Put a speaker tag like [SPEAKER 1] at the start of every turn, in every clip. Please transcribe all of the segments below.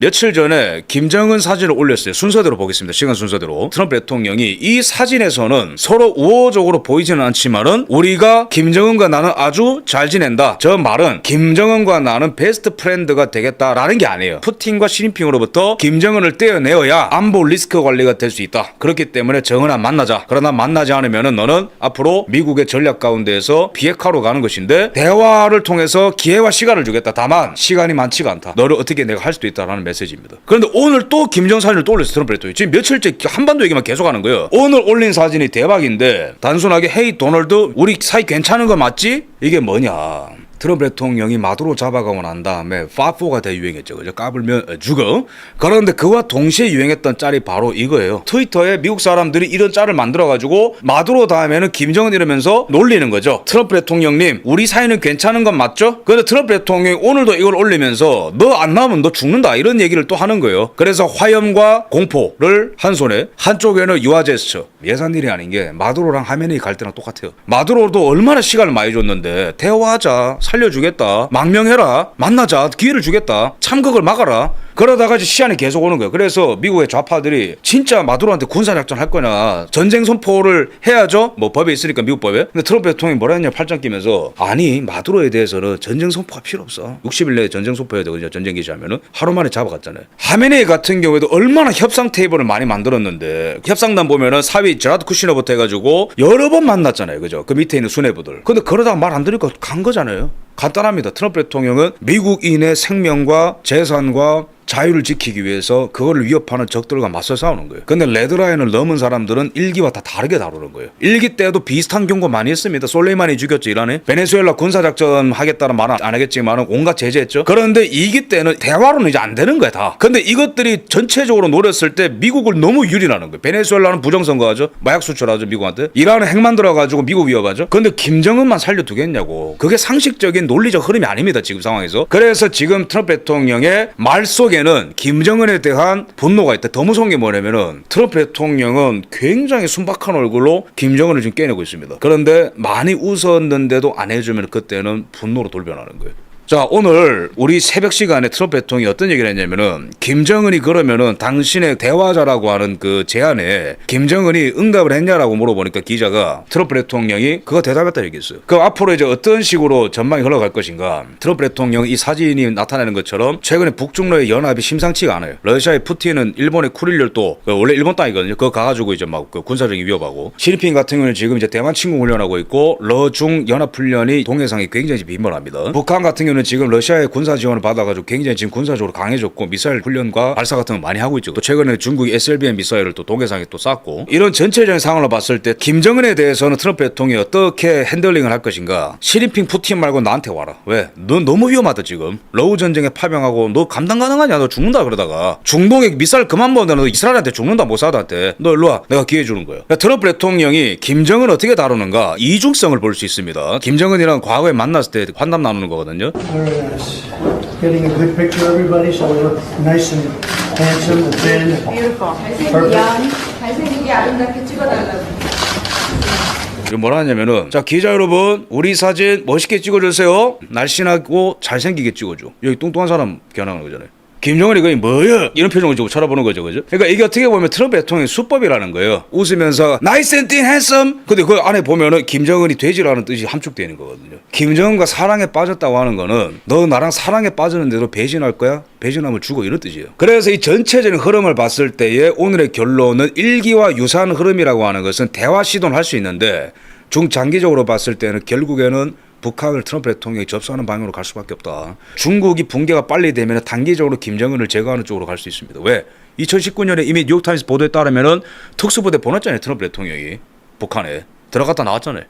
[SPEAKER 1] 며칠 전에 김정은 사진을 올렸어요. 순서대로 보겠습니다. 시간 순서대로. 트럼프 대통령이 이 사진에서는 서로 우호적으로 보이지는 않지만은 우리가 김정은과 나는 아주 잘 지낸다. 저 말은 김정은과 나는 베스트 프렌드가 되겠다라는 게 아니에요. 푸틴과 시진핑으로부터 김정은을 떼어내어야 안보 리스크 관리가 될 수 있다. 그렇기 때문에 정은아 만나자. 그러나 만나지 않으면은 너는 앞으로 미국의 전략 가운데에서 비핵화로 가는 것인데 대화를 통해서 기회와 시간을 주겠다. 다만 시간이 많지가 않다. 너를 어떻게 내가 할 수도 있다라는 메시지입니다. 그런데 오늘 또 김정은 사진을 또 올렸어요. 트럼프 대통령이. 지금 며칠째 한반도 얘기만 계속하는 거예요. 오늘 올린 사진이 대박인데 단순하게 헤이 도널드 우리 사이 괜찮은 거 맞지? 이게 뭐냐. 트럼프 대통령이 마두로 잡아가고 난 다음에 파4가 대유행했죠. 그죠? 까불면 죽어. 그런데 그와 동시에 유행했던 짤이 바로 이거예요. 트위터에 미국 사람들이 이런 짤을 만들어가지고 마두로 다음에는 김정은 이러면서 놀리는 거죠. 트럼프 대통령님 우리 사이는 괜찮은 건 맞죠? 그런데 트럼프 대통령이 오늘도 이걸 올리면서 너 안 나오면 너 죽는다 이런 얘기를 또 하는 거예요. 그래서 화염과 공포를 한 손에 한쪽에는 유화 제스처. 예산 일이 아닌 게 마두로랑 하메네이 갈 때랑 똑같아요. 마두로도 얼마나 시간을 많이 줬는데 대화하자. 살려주겠다. 망명해라. 만나자. 기회를 주겠다. 참극을 막아라. 그러다가 이제 시한이 계속 오는 거예요. 그래서 미국의 좌파들이 진짜 마두로한테 군사작전 할 거냐. 전쟁 선포를 해야죠. 뭐 법에 있으니까 미국 법에. 근데 트럼프 대통령이 뭐라 했냐 팔짱 끼면서 아니 마두로에 대해서는 전쟁 선포가 필요 없어. 60일 내에 전쟁 선포해야 되거든요. 전쟁 기시하면은. 하루 만에 잡아갔잖아요. 하메네이 같은 경우에도 얼마나 협상 테이블을 많이 만들었는데 협상단 보면은 사위 제라드 쿠시너부터 해가지고 여러 번 만났잖아요. 그죠? 그 밑에 있는 수뇌부들. 근데 그러다가 말 안 들으니까 간 거잖아요. 간단합니다. 트럼프 대통령은 미국인의 생명과 재산과 자유를 지키기 위해서 그거를 위협하는 적들과 맞서 싸우는 거예요. 근데 레드라인을 넘은 사람들은 일기와 다 다르게 다루는 거예요. 일기 때도 비슷한 경고 많이 했습니다. 솔레이마니 죽였죠, 이란에. 베네수엘라 군사작전 하겠다는 말은 안 하겠지만 온갖 제재했죠. 그런데 2기 때는 대화로는 이제 안 되는 거야, 다. 근데 이것들이 전체적으로 노렸을 때 미국을 너무 유린하는 거예요. 베네수엘라는 부정선거하죠. 마약 수출하죠, 미국한테. 이란은 핵 만들어가지고 미국 위협하죠. 근데 김정은만 살려두겠냐고. 그게 상식적인 논리적 흐름이 아닙니다, 지금 상황에서. 그래서 지금 트럼프 대통령의 말 속에 는 김정은에 대한 분노가 있다. 더 무서운 게 뭐냐면은 트럼프 대통령은 굉장히 순박한 얼굴로 김정은을 지금 깨내고 있습니다. 그런데 많이 웃었는데도 안 해주면 그때는 분노로 돌변하는 거예요. 자, 오늘 우리 새벽 시간에 트럼프 대통령이 어떤 얘기를 했냐면은 김정은이 그러면은 당신의 대화자라고 하는 그 제안에 김정은이 응답을 했냐라고 물어보니까 기자가 트럼프 대통령이 그거 대답했다 얘기했어요. 그 앞으로 이제 어떤 식으로 전망이 흘러갈 것인가. 트럼프 대통령이 이 사진이 나타내는 것처럼 최근에 북중러의 연합이 심상치가 않아요. 러시아의 푸틴은 일본의 쿠릴열도 원래 일본 땅이거든요. 그거 가가지고 이제 막 그 군사적인 위협하고 시진핑 같은 경우는 지금 이제 대만 침공 훈련하고 있고 러중 연합 훈련이 동해상이 굉장히 빈번합니다. 북한 같은 경우는 지금 러시아의 군사 지원을 받아가지고 굉장히 지금 군사적으로 강해졌고 미사일 훈련과 발사 같은 거 많이 하고 있죠. 또 최근에 중국이 SLBM 미사일을 또 동해상에 또 쐈고 이런 전체적인 상황을 봤을 때 김정은에 대해서는 트럼프 대통령이 어떻게 핸들링을 할 것인가. 시진핑 푸틴 말고 나한테 와라. 왜? 너 너무 위험하다 지금. 러우 전쟁에 파병하고 너 감당 가능하냐. 너 죽는다 그러다가 중동에 미사일 그만 보내. 너 이스라엘한테 죽는다 모사드한테. 너 일로 와. 내가 기회 주는 거야. 그러니까 트럼프 대통령이 김정은 어떻게 다루는가 이중성을 볼 수 있습니다. 김정은이랑 과거에 만났을 때 환담 나누는 거거든요.
[SPEAKER 2] Very nice. Getting a good picture of everybody so we look nice and handsome and thin.
[SPEAKER 3] Beautiful. 잘생기게 아름답게 찍어달라고.
[SPEAKER 1] 지금 뭐라 하냐면은 자 기자 여러분 우리 사진 멋있게 찍어주세요. 날씬하고 잘생기게 찍어줘. 여기 뚱뚱한 사람 겨냥하는 거잖아요. 김정은이 거의 뭐야 이런 표정을 주고 쳐다보는 거죠, 그죠? 그러니까 이게 어떻게 보면 트럼프 대통령의 수법이라는 거예요. 웃으면서 나이스 앤 띵 핸섬. 근데 그 안에 보면은 김정은이 돼지라는 뜻이 함축되어 있는 거거든요. 김정은과 사랑에 빠졌다고 하는 거는 너 나랑 사랑에 빠졌는데도 배신할 거야? 배신하면 죽어 이런 뜻이에요. 그래서 이 전체적인 흐름을 봤을 때의 오늘의 결론은 일기와 유사한 흐름이라고 하는 것은 대화 시도는 할 수 있는데 중장기적으로 봤을 때는 결국에는 북한을 트럼프 대통령이 접수하는 방향으로 갈 수밖에 없다. 중국이 붕괴가 빨리 되면 단기적으로 김정은을 제거하는 쪽으로 갈 수 있습니다. 왜? 2019년에 이미 뉴욕타임스 보도에 따르면 특수부대 보냈잖아요. 트럼프 대통령이 북한에 들어갔다 나왔잖아요.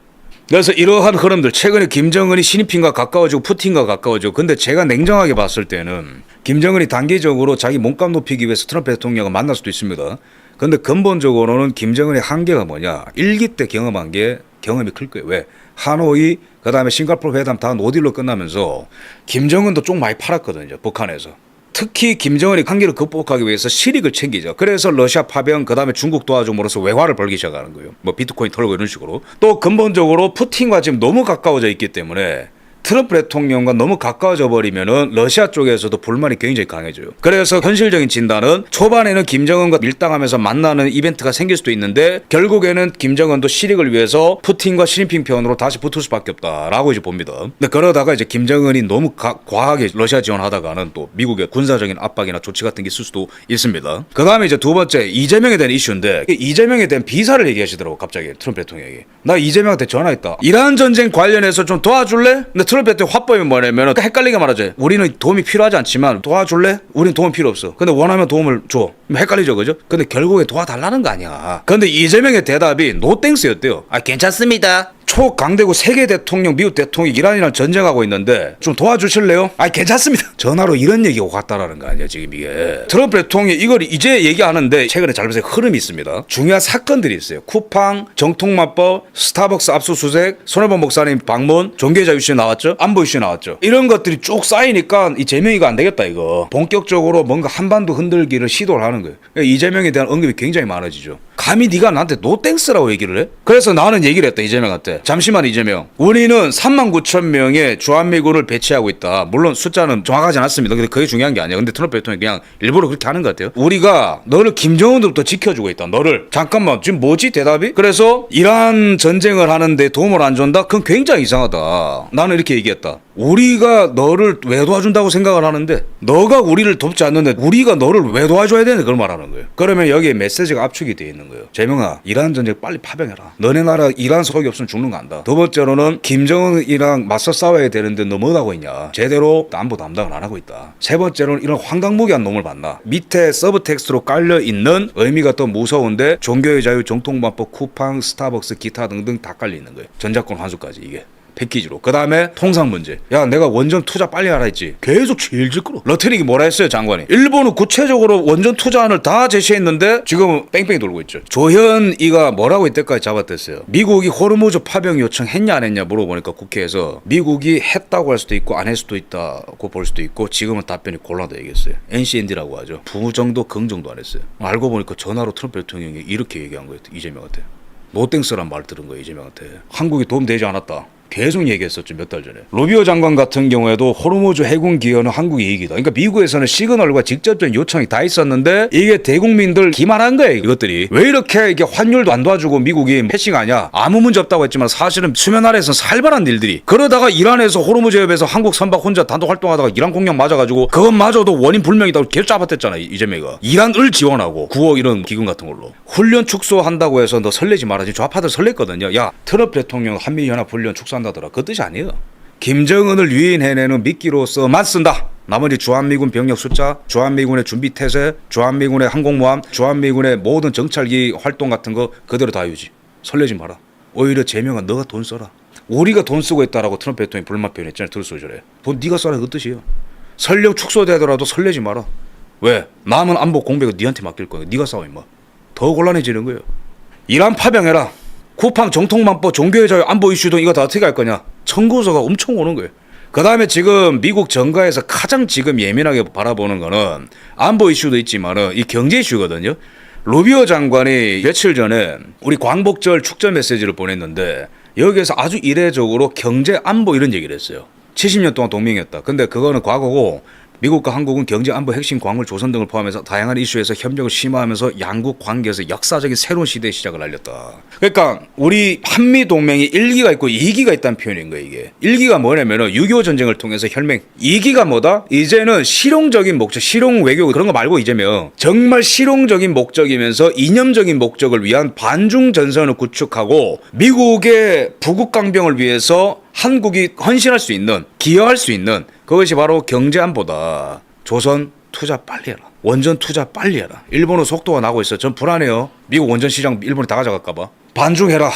[SPEAKER 1] 그래서 이러한 흐름들 최근에 김정은이 시진핑과 가까워지고 푸틴과 가까워지고 근데 제가 냉정하게 봤을 때는 김정은이 단기적으로 자기 몸값 높이기 위해서 트럼프 대통령을 만날 수도 있습니다. 근데 근본적으로는 김정은의 한계가 뭐냐. 1기 때 경험한 게 경험이 클 거예요. 왜? 하노이 그다음에 싱가포르 회담 다 노딜로 끝나면서 김정은도 좀 많이 팔았거든요. 북한에서. 특히 김정은이 한계를 극복하기 위해서 실익을 챙기죠. 그래서 러시아 파병 그다음에 중국 도와줌으로써 외화를 벌기 시작하는 거예요. 뭐 비트코인 털고 이런 식으로. 또 근본적으로 푸틴과 지금 너무 가까워져 있기 때문에 트럼프 대통령과 너무 가까워져 버리면은 러시아 쪽에서도 불만이 굉장히 강해져요. 그래서 현실적인 진단은 초반에는 김정은과 밀당하면서 만나는 이벤트가 생길 수도 있는데 결국에는 김정은도 실익을 위해서 푸틴과 시진핑 편으로 다시 붙을 수밖에 없다라고 이제 봅니다. 근데 그러다가 이제 김정은이 너무 과하게 러시아 지원하다가는 또 미국의 군사적인 압박이나 조치 같은 게 있을 수도 있습니다. 그 다음에 이제 두 번째 이재명에 대한 이슈인데 이재명에 대한 비사를 얘기하시더라고 갑자기 트럼프 대통령이. 나 이재명한테 전화했다. 이란 전쟁 관련해서 좀 도와줄래? 근데 트럼프 대통령 화법이 뭐냐면 헷갈리게 말하지. 우리는 도움이 필요하지 않지만 도와줄래? 우린 도움 필요 없어. 근데 원하면 도움을 줘. 헷갈리죠, 그죠? 근데 결국에 도와달라는 거 아니야. 근데 이재명의 대답이 노땡스였대요. 아, 괜찮습니다. 초강대국 세계 대통령, 미국 대통령이 이란이랑 전쟁하고 있는데 좀 도와주실래요? 아, 괜찮습니다. 전화로 이런 얘기가 갔다라는 거 아니야 지금 이게. 트럼프 대통령이 이걸 이제 얘기하는데 최근에 잘못된 흐름이 있습니다. 중요한 사건들이 있어요. 쿠팡, 정통마법, 스타벅스 압수수색, 손해본 목사님 방문, 종교자 이슈 나왔죠? 안보 이슈 나왔죠? 이런 것들이 쭉 쌓이니까 이 재명이가 안 되겠다 이거. 본격적으로 뭔가 한반도 흔들기를 시도를 하는 거예요. 그러니까 이재명에 대한 언급이 굉장히 많아지죠. 감히 네가 나한테 노땡스라고 얘기를 해? 그래서 나는 얘기를 했다 이재명한테. 잠시만 이재명, 우리는 39,000명의 주한미군을 배치하고 있다. 물론 숫자는 정확하지 않습니다. 근데 그게 중요한 게 아니야. 근데 트럼프 대통령이 그냥 일부러 그렇게 하는 것 같아요. 우리가 너를 김정은으로부터 지켜주고 있다. 너를. 잠깐만 지금 뭐지 대답이? 그래서 이란 전쟁을 하는데 도움을 안 준다? 그건 굉장히 이상하다. 나는 이렇게 얘기했다. 우리가 너를 왜 도와준다고 생각을 하는데 너가 우리를 돕지 않는데 우리가 너를 왜 도와줘야 되는데 그걸 말하는 거예요. 그러면 여기에 메시지가 압축이 되어 있는 거예요. 재명아, 이란 전쟁 빨리 파병해라. 너네 나라 이란 석이 없으면 죽는 거 안다. 두 번째로는 김정은이랑 맞서 싸워야 되는데 너 뭐 하고 있냐. 제대로 안보 담당을 안 하고 있다. 세 번째로는 이런 황당무계한 놈을 만나. 밑에 서브텍스트로 깔려있는 의미가 더 무서운데 종교의 자유, 정통마법, 쿠팡, 스타벅스, 기타 등등 다 깔려있는 거예요. 전작권 환수까지 이게. 패키지로. 그 다음에 통상 문제. 야, 내가 원전 투자 빨리 하라 했지. 계속 질질 끌어. 러테릭이 뭐라 했어요, 장관이? 일본은 구체적으로 원전 투자안을 다 제시했는데 지금은 뺑뺑이 돌고 있죠. 조현이가 뭐라고 이때까지 잡아댔어요. 미국이 호르무즈 파병 요청했냐 안 했냐 물어보니까 국회에서 미국이 했다고 할 수도 있고 안 할 수도 있다고 볼 수도 있고 지금은 답변이 곤란하다 얘기했어요. NCND라고 하죠. 부정도 긍정도 안 했어요. 알고 보니까 전화로 트럼프 대통령이 이렇게 얘기한 거예요. 이재명한테. 노땡스란 말 들은 거예요. 이재명한테. 한국이 도움되지 않았다. 계속 얘기했었죠 몇 달 전에. 루비오 장관 같은 경우에도 호르무즈 해군 기여는 한국의 이익이다. 그러니까 미국에서는 시그널과 직접적인 요청이 다 있었는데 이게 대국민들 기만한 거예요. 이것들이 왜 이렇게 이게 환율도 안 도와주고 미국이 패싱하냐. 아무 문제 없다고 했지만 사실은 수면 아래에서는 살벌한 일들이. 그러다가 이란에서 호르무즈 해협에서 한국 선박 혼자 단독 활동하다가 이란 공격 맞아가지고 그것마저도 원인 불명이다고 계속 잡아댔잖아 이재명이가. 이란을 지원하고 9억 이런 기금 같은 걸로 훈련 축소한다고 해서 너 설레지 마라. 지금 좌파들 설렜거든요. 야, 트럼프 대통령 한미연합 훈련 축소 한다더라. 그 뜻이 아니에요. 김정은을 유인해내는 미끼로서만 쓴다. 나머지 주한미군 병력 숫자, 주한미군의 준비 태세, 주한미군의 항공모함, 주한미군의 모든 정찰기 활동 같은 거 그대로 다 유지. 설레지 마라. 오히려 재명아 너가 돈 써라. 우리가 돈 쓰고 있다라고 트럼프 대통령이 불만 표현했잖아요. 들소절에. 돈 네가 써라 그 뜻이에요. 설령 축소되더라도 설레지 마라. 왜? 남은 안보 공백을 네한테 맡길 거야. 네가 싸워 임마. 더 곤란해지는 거예요. 이란 파병해라. 쿠팡, 정통만법, 종교의 자유, 안보 이슈 등 이거 다 어떻게 할 거냐. 청구서가 엄청 오는 거예요. 그 다음에 지금 미국 정가에서 가장 지금 예민하게 바라보는 거는 안보 이슈도 있지만은 이 경제 이슈거든요. 루비오 장관이 며칠 전에 우리 광복절 축전 메시지를 보냈는데 여기에서 아주 이례적으로 경제 안보 이런 얘기를 했어요. 70년 동안 동맹이었다. 근데 그거는 과거고 미국과 한국은 경제 안보 핵심 광물 조선 등을 포함해서 다양한 이슈에서 협력을 심화하면서 양국 관계에서 역사적인 새로운 시대의 시작을 알렸다. 그러니까 우리 한미 동맹이 1기가 있고 2기가 있다는 표현인 거예요. 이게 1기가 뭐냐면은 6.25 전쟁을 통해서 혈맹. 2기가 뭐다? 이제는 실용적인 목적, 실용 외교 그런 거 말고 이제면 정말 실용적인 목적이면서 이념적인 목적을 위한 반중 전선을 구축하고 미국의 부국 강병을 위해서 한국이 헌신할 수 있는, 기여할 수 있는 그것이 바로 경제안보다. 조선 투자 빨리 해라. 원전 투자 빨리 해라. 일본은 속도가 나고 있어. 전 불안해요. 미국 원전 시장 일본이 다 가져갈까 봐. 반중해라.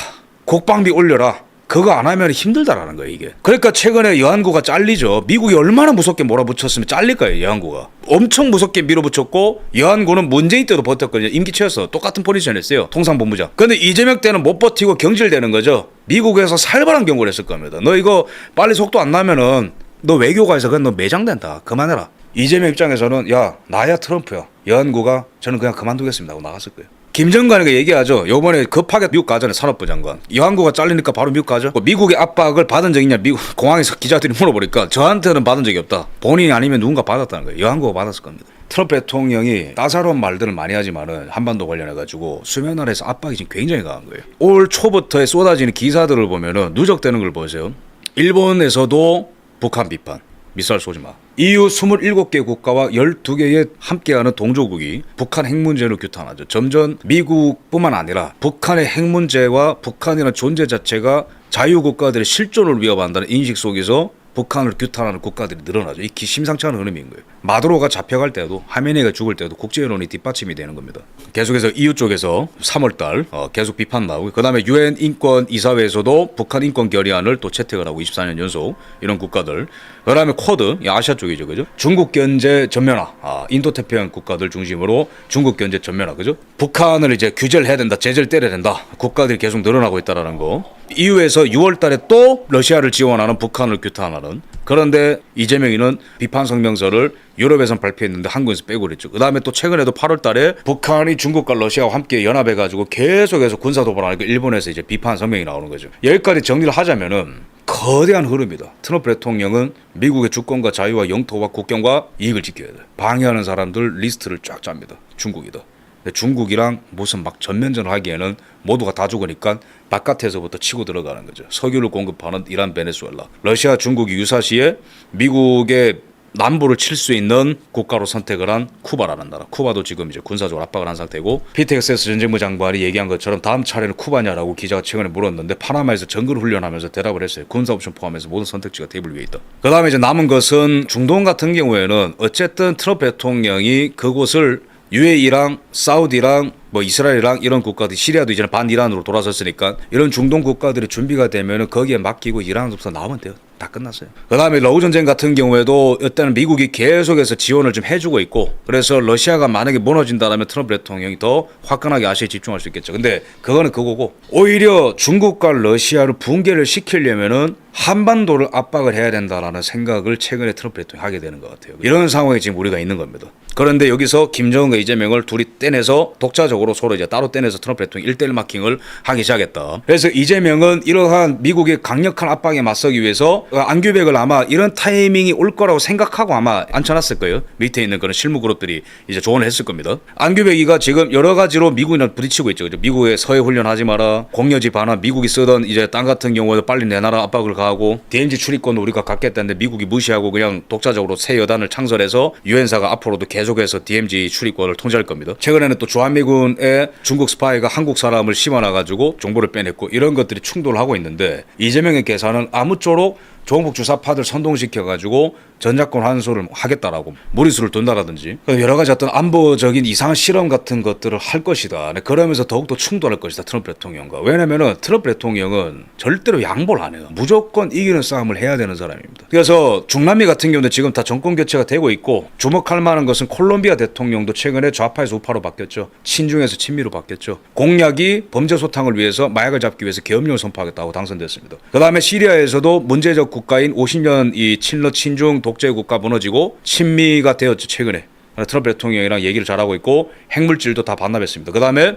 [SPEAKER 1] 국방비 올려라. 그거 안 하면 힘들다라는 거예요 이게. 그러니까 최근에 여한구가 잘리죠. 미국이 얼마나 무섭게 몰아붙였으면 잘릴까요 여한구가. 엄청 무섭게 밀어붙였고 여한구는 문재인 때도 버텼거든요. 임기 채워서 똑같은 포지션 했어요. 통상본부장. 근데 이재명 때는 못 버티고 경질되는 거죠. 미국에서 살벌한 경고를 했을 겁니다. 너 이거 빨리 속도 안 나면은 너 외교가에서 그건 너 매장된다. 그만해라. 이재명 입장에서는 야 나야 트럼프야. 여한구가 저는 그냥 그만두겠습니다 하고 나갔을 거예요. 김정관이가 얘기하죠. 요번에 급하게 미국 가잖아요. 산업부 장관. 이완구가 잘리니까 바로 미국 가죠. 미국의 압박을 받은 적 있냐? 미국 공항에서 기자들이 물어보니까 저한테는 받은 적이 없다. 본인이 아니면 누군가 받았다는 거예요. 이완구가 받았을 겁니다. 트럼프 대통령이 따사로운 말들을 많이 하지만은 한반도 관련해가지고 수면 아래에서 압박이 지금 굉장히 강한 거예요. 올 초부터 쏟아지는 기사들을 보면은 누적되는 걸 보세요. 일본에서도 북한 비판. 미사일 쏘지 마. EU 27개 국가와 12개의 함께하는 동조국이 북한 핵 문제를 규탄하죠. 점점 미국뿐만 아니라 북한의 핵 문제와 북한이라는 존재 자체가 자유국가들의 실존을 위협한다는 인식 속에서 북한을 규탄하는 국가들이 늘어나죠. 이 심상치 않은 흐름인 거예요. 마두로가 잡혀갈 때도 하메네이가 죽을 때도 국제여론이 뒷받침이 되는 겁니다. 계속해서 EU 쪽에서 3월달 계속 비판 나오고 그다음에 UN 인권 이사회에서도 북한 인권 결의안을 또 채택을 하고 24년 연속 이런 국가들. 그다음에 쿼드 아시아 쪽이죠, 그죠? 중국 견제 전면화, 인도태평양 국가들 중심으로 중국 견제 전면화, 그죠? 북한을 이제 규제를 해야 된다, 제재를 때려야 된다. 국가들이 계속 늘어나고 있다라는 거. EU에서 6월달에 또 러시아를 지원하는 북한을 규탄하는. 그런데 이재명이는 비판 성명서를 유럽에선 발표했는데 한국에서 빼고 그랬죠. 그 다음에 또 최근에도 8월달에 북한이 중국과 러시아와 함께 연합해가지고 계속해서 군사 도발하니까 일본에서 이제 비판 성명이 나오는 거죠. 여기까지 정리를 하자면은 거대한 흐름이다. 트럼프 대통령은 미국의 주권과 자유와 영토와 국경과 이익을 지켜야 돼. 방해하는 사람들 리스트를 쫙 짭니다. 중국이다. 근데 중국이랑 무슨 막 전면전을 하기에는 모두가 다 죽으니까 바깥에서부터 치고 들어가는 거죠. 석유를 공급하는 이란, 베네수엘라. 러시아, 중국이 유사시에 미국의 남부를 칠 수 있는 국가로 선택을 한 쿠바라는 나라. 쿠바도 지금 이제 군사적으로 압박을 한 상태고 피텍세스 전쟁부 장관이 얘기한 것처럼 다음 차례는 쿠바냐라고 기자가 최근에 물었는데 파나마에서 정글 훈련하면서 대답을 했어요. 군사 옵션 포함해서 모든 선택지가 테이블 위에 있다. 그 다음에 이제 남은 것은 중동 같은 경우에는 어쨌든 트럼프 대통령이 그곳을 UAE랑 사우디랑 뭐 이스라엘이랑 이런 국가들, 시리아도 이제는 반이란으로 돌아섰으니까 이런 중동 국가들이 준비가 되면은 거기에 맡기고 이란으로부터 나오면 돼요. 다 끝났어요. 그 다음에 러우 전쟁 같은 경우에도 일단은 미국이 계속해서 지원을 좀 해주고 있고 그래서 러시아가 만약에 무너진다면 트럼프 대통령이 더 화끈하게 아시아에 집중할 수 있겠죠. 근데 그거는 그거고 오히려 중국과 러시아를 붕괴를 시키려면은 한반도를 압박을 해야 된다라는 생각을 최근에 트럼프 대통령이 하게 되는 것 같아요. 이런 상황에 지금 우리가 있는 겁니다. 그런데 여기서 김정은과 이재명을 둘이 떼내서 독자적으로 서로 이제 따로 떼내서 트럼프 대통령 1대1 마킹을 하기 시작했다. 그래서 이재명은 이러한 미국의 강력한 압박에 맞서기 위해서 안규백을 아마 이런 타이밍이 올 거라고 생각하고 아마 앉혀놨을 거예요. 밑에 있는 그런 실무 그룹들이 이제 조언을 했을 겁니다. 안규백이가 지금 여러 가지로 미국이랑 부딪히고 있죠. 미국의 서해 훈련하지 마라, 공여지 반환, 미국이 쓰던 이제 땅 같은 경우에도 빨리 내놔라 압박을 가하고 DMZ 출입권을 우리가 갖겠다는데 미국이 무시하고 그냥 독자적으로 새 여단을 창설해서 유엔사가 앞으로도 계속해서 DMZ 출입권을 통제할 겁니다. 최근에는 또 주한미군의 중국 스파이가 한국 사람을 심어놔가지고 정보를 빼냈고 이런 것들이 충돌을 하고 있는데 이재명의 계산은 아무쪼록 조국 주사파들 선동시켜가지고 전작권 환수를 하겠다라고 무리수를 둔다라든지 여러 가지 어떤 안보적인 이상한 실험 같은 것들을 할 것이다. 그러면서 더욱더 충돌할 것이다. 트럼프 대통령과. 왜냐면은 트럼프 대통령은 절대로 양보를 안 해요. 무조건 이기는 싸움을 해야 되는 사람입니다. 그래서 중남미 같은 경우는 지금 다 정권 교체가 되고 있고 주목할 만한 것은 콜롬비아 대통령도 최근에 좌파에서 우파로 바뀌었죠. 친중에서 친미로 바뀌었죠. 공약이 범죄 소탕을 위해서 마약을 잡기 위해서 계엄령을 선포하겠다고 당선됐습니다. 그 다음에 시리아에서도 문제적 국가인 50년 이 친러 친중 독재 국가 무너지고 친미가 되었죠. 최근에 트럼프 대통령이랑 얘기를 잘하고 있고 핵물질도 다 반납했습니다. 그 다음에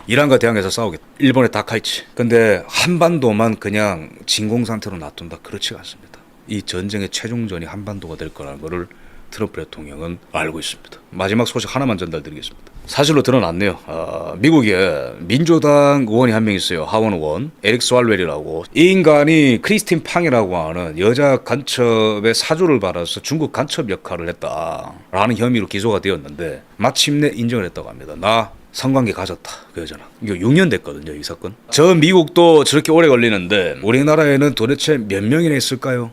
[SPEAKER 1] 이란과 대항해서 싸우겠다. 일본의 다카이치. 근데 한반도만 그냥 진공 상태로 놔둔다. 그렇지가 않습니다. 이 전쟁의 최종전이 한반도가 될 거라는 것을 트럼프 대통령은 알고 있습니다. 마지막 소식 하나만 전달드리겠습니다. 사실로 드러났네요. 미국에 민주당 의원이 한 명 있어요. 하원 의원 에릭 스왈웰이라고. 이 인간이 크리스틴 팡이라고 하는 여자 간첩의 사주를 받아서 중국 간첩 역할을 했다라는 혐의로 기소가 되었는데 마침내 인정을 했다고 합니다. 나 성관계 가졌다. 그 여자랑. 이거 6년 됐거든요. 이 사건. 저 미국도 저렇게 오래 걸리는데 우리나라에는 도대체 몇 명이나 있을까요?